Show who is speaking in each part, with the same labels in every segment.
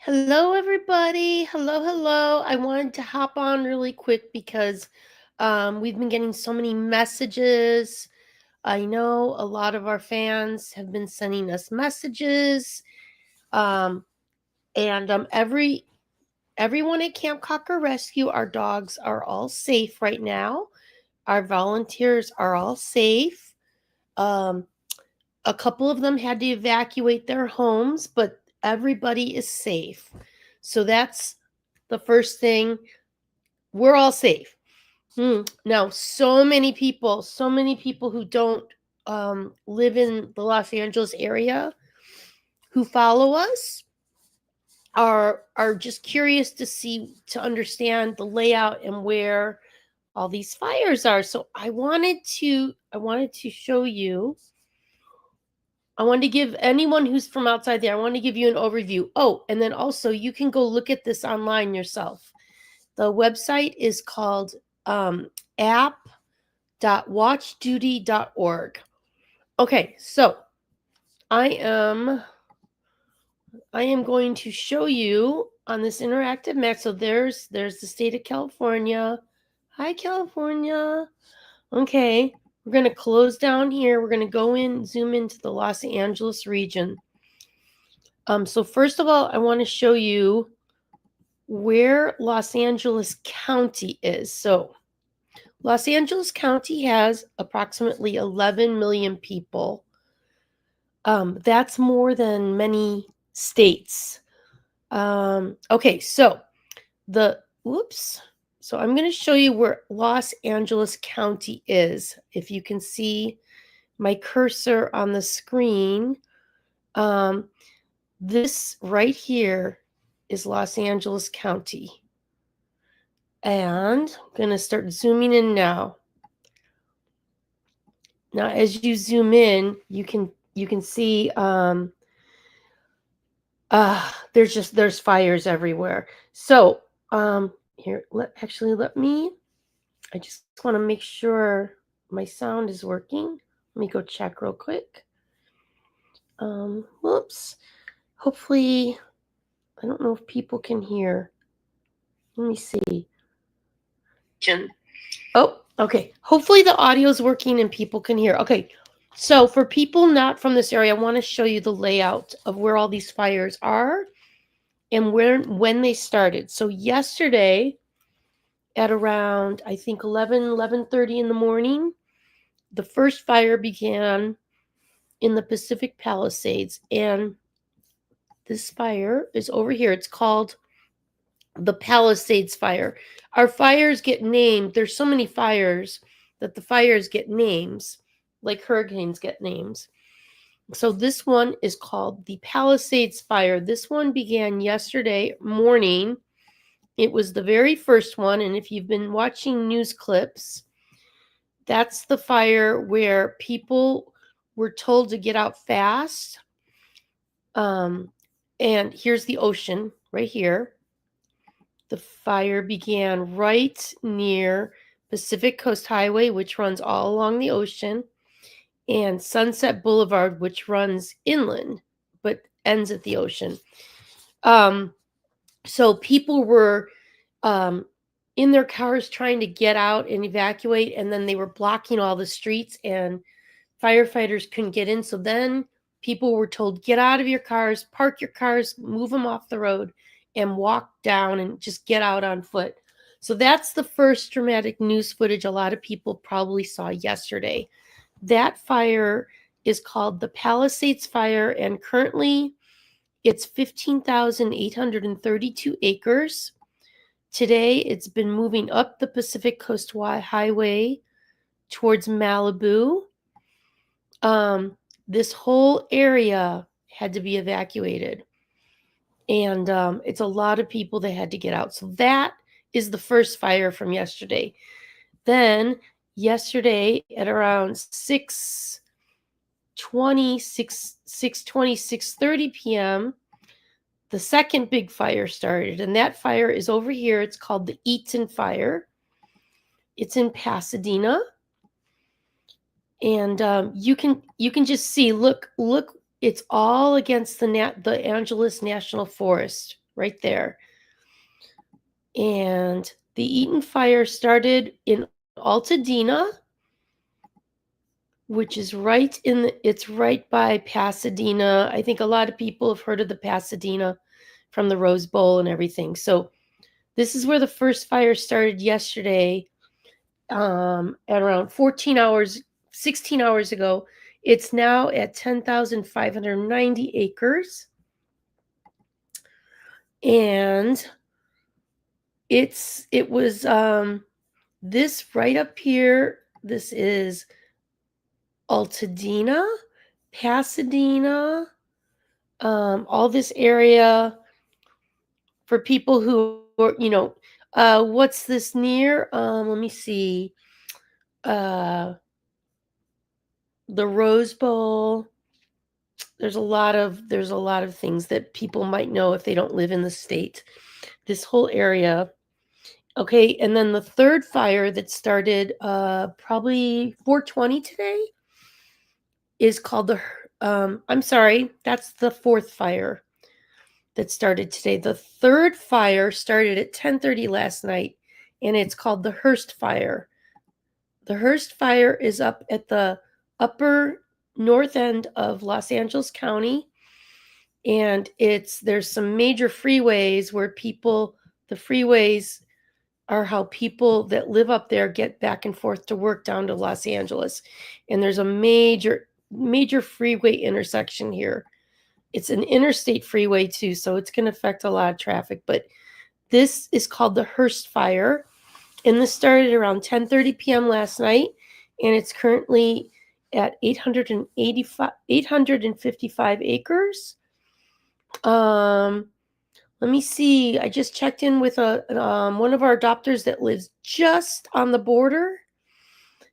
Speaker 1: Hello, everybody. Hello, hello. I wanted to hop on really quick because we've been getting so many messages. I know a lot of our fans have been sending us messages, um, and everyone at Camp Cocker Rescue, our dogs are all safe right now. Our volunteers are all safe. Um, a couple of them had to evacuate their homes, but everybody is safe. So that's the first thing. We're all safe. Now, so many people who don't live in the Los Angeles area who follow us are just curious to understand the layout and where all these fires are. So I wanted to show you. I wanted to give anyone who's from outside there, I want to give you an overview. Oh, and then also you can go look at this online yourself. The website is called app.watchduty.org. Okay, so I am going to show you on this interactive map. So there's the state of California. Hi, California. Okay, we're going to close down here. We're going to go in, zoom into the Los Angeles region. So first of all, I want to show you where Los Angeles County is. So Los Angeles County has approximately 11 million people. That's more than many states. Okay, so so I'm going to show you where Los Angeles County is. If you can see my cursor on the screen, this right here is Los Angeles County. And I'm going to start zooming in now. Now, as you zoom in, you can see there's fires everywhere. So here, let me. I just want to make sure my sound is working. Let me go check real quick. Whoops. Hopefully, I don't know if people can hear. Let me see. Oh, okay. Hopefully the audio is working and people can hear. Okay. So for people not from this area, I want to show you the layout of where all these fires are and when they started. So yesterday at around, I think 11:30 in the morning, the first fire began in the Pacific Palisades, and this fire is over here. It's called the Palisades Fire. Our fires get named. There's so many fires that the fires get names, like hurricanes get names. So this one is called the Palisades Fire. This one began yesterday morning. It was the very first one, and if you've been watching news clips, that's the fire where people were told to get out fast. And here's the ocean right here. The fire began right near Pacific Coast Highway, which runs all along the ocean, and Sunset Boulevard, which runs inland but ends at the ocean. So people were in their cars trying to get out and evacuate, and then they were blocking all the streets, and firefighters couldn't get in. So then people were told, get out of your cars, park your cars, move them off the road, and walk down and just get out on foot. So that's the first dramatic news footage a lot of people probably saw yesterday. That fire is called the Palisades Fire, and currently it's 15,832 acres. Today, it's been moving up the Pacific Coast Highway towards Malibu. This whole area had to be evacuated. And it's a lot of people that had to get out. So that is the first fire from yesterday. Then yesterday at around 6:30 p.m., the second big fire started. And that fire is over here. It's called the Eaton Fire. It's in Pasadena. And you can just see, look, it's all against the Angeles National Forest right there. And the Eaton Fire started in Altadena, which is it's right by Pasadena. I think a lot of people have heard of the Pasadena from the Rose Bowl and everything. So this is where the first fire started yesterday, at around 16 hours ago. It's now at 10,590 acres. And it was this right up here. This is Altadena, Pasadena, all this area for people who are, what's this near? Let me see. The Rose Bowl. There's a lot of things that people might know if they don't live in the state. This whole area. Okay, and then the third fire that started probably 4:20 today is called I'm sorry, that's the fourth fire that started today. The third fire started at 10:30 last night, and it's called the Hurst Fire. The Hurst Fire is up at the upper north end of Los Angeles County, and there's some major freeways where the freeways are how people that live up there get back and forth to work down to Los Angeles. And there's a major freeway intersection here. It's an interstate freeway too, so it's going to affect a lot of traffic. But this is called the Hurst Fire, and this started around 10:30 p.m. last night, and it's currently at 855 acres. Let me see. I just checked in with one of our adopters that lives just on the border,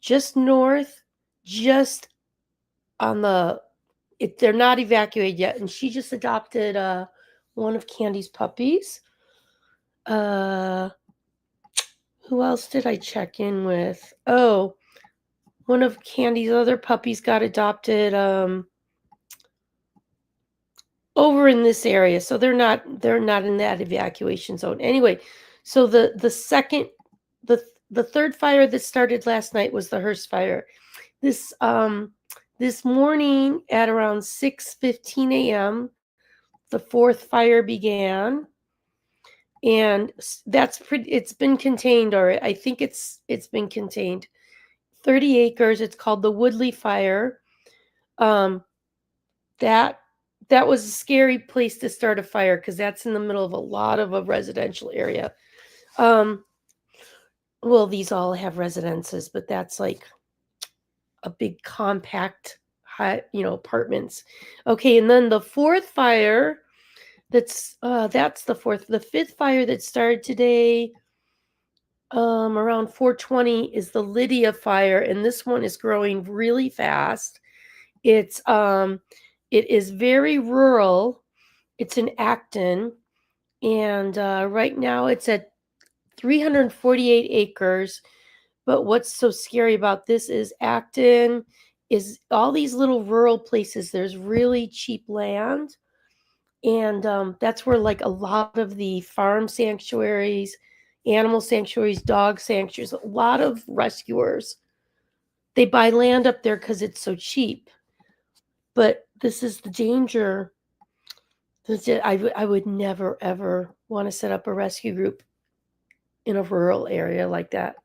Speaker 1: just north, just on they're not evacuated yet, and she just adopted one of Candy's puppies. Who else did I check in with? Oh, one of Candy's other puppies got adopted over in this area, so they're not in that evacuation zone. Anyway, so the third fire that started last night was the Hurst Fire. This morning at around 6:15 a.m., the fourth fire began, and it's been contained, or I think it's been contained. 30 acres. It's called the Woodley Fire. That was a scary place to start a fire because that's in the middle of a lot of a residential area. Well, these all have residences, but that's like a big compact apartments. Okay, and then the fourth fire that's the fourth. The fifth fire that started today around 4:20 is the Lydia Fire, and this one is growing really fast. It is very rural. It's in Acton, and right now it's at 348 acres. But what's so scary about this is Acton is all these little rural places. There's really cheap land, and that's where like a lot of the farm sanctuaries, animal sanctuaries, dog sanctuaries, a lot of rescuers, they buy land up there because it's so cheap. But this is the danger. I would never, ever want to set up a rescue group in a rural area like that.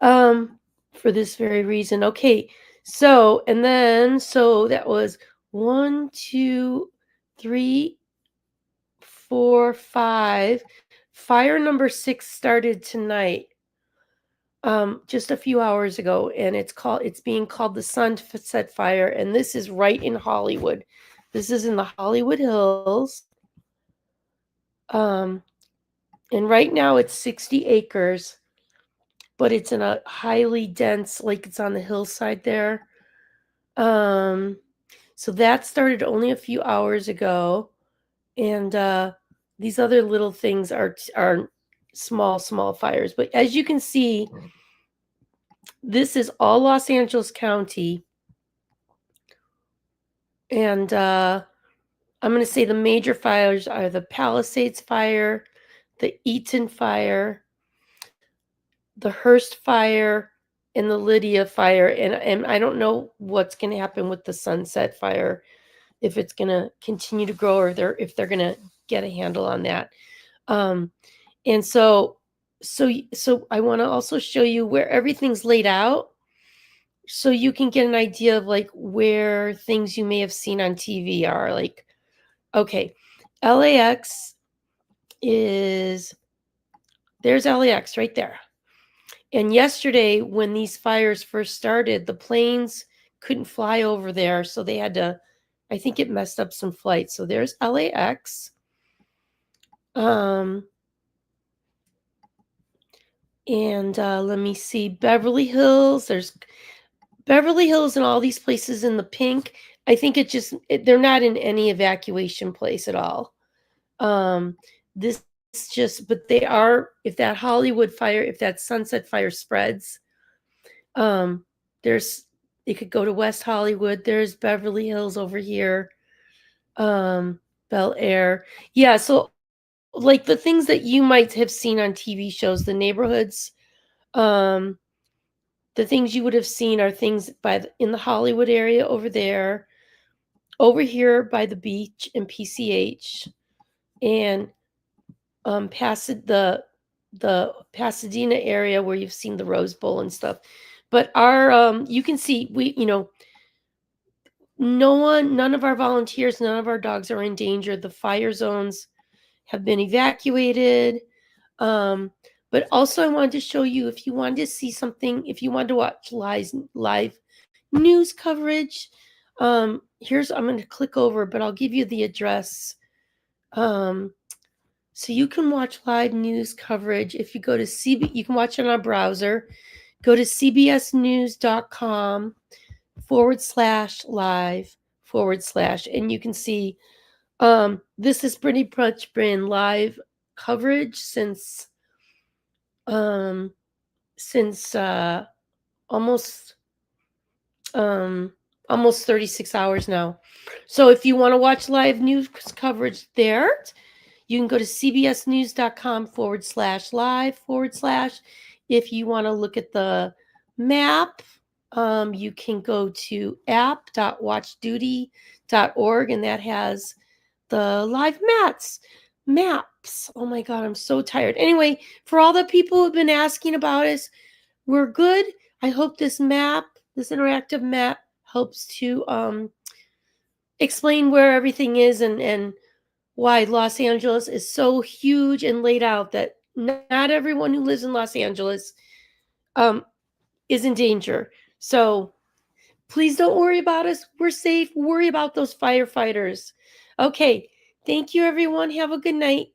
Speaker 1: For this very reason. Okay, so that was 1, 2, 3, 4, 5. Fire number 6 started tonight, just a few hours ago, and it's being called the Sunset Fire, and this is right in Hollywood. This is in the Hollywood Hills. And right now it's 60 acres, but it's in a highly dense, like it's on the hillside there. So that started only a few hours ago, and these other little things are small fires. But as you can see, this is all Los Angeles County, and I'm going to say the major fires are the Palisades Fire, the Eaton Fire, the Hurst Fire, and the Lydia Fire. And I don't know what's going to happen with the Sunset Fire, if it's going to continue to grow or if they're going to get a handle on that. Um, and so I want to also show you where everything's laid out, so you can get an idea of like where things you may have seen on TV are. Like, okay, LAX is, there's LAX right there. And yesterday, when these fires first started, the planes couldn't fly over there, so they had to, I think it messed up some flights. So there's LAX. Let me see, Beverly Hills. There's Beverly Hills and all these places in the pink. I think they're not in any evacuation place at all. This just, but they are, if that Hollywood fire, if that Sunset Fire spreads, there's, it could go to West Hollywood. There's Beverly Hills over here, Bel Air. Yeah, so like the things that you might have seen on TV shows, the neighborhoods, the things you would have seen are things in the Hollywood area over there, over here by the beach in PCH, and past the Pasadena area where you've seen the Rose Bowl and stuff. But our you can see, we, none of our volunteers, none of our dogs are in danger. The fire zones have been evacuated. But also I wanted to show you, if you wanted to see something, if you wanted to watch live news coverage, I'm going to click over, but I'll give you the address. So you can watch live news coverage. If you go to you can watch it on a browser. Go to cbsnews.com/live/, and you can see, this has pretty much been live coverage since almost almost 36 hours now. So if you want to watch live news coverage there, you can go to cbsnews.com/live/. If you want to look at the map, you can go to app.watchduty.org, and that has the live maps. Oh my God, I'm so tired. Anyway, for all the people who've been asking about us, we're good. I hope this interactive map helps to explain where everything is, and why Los Angeles is so huge and laid out that not everyone who lives in Los Angeles is in danger. So please don't worry about us. We're safe. Worry about those firefighters. Okay. Thank you, everyone. Have a good night.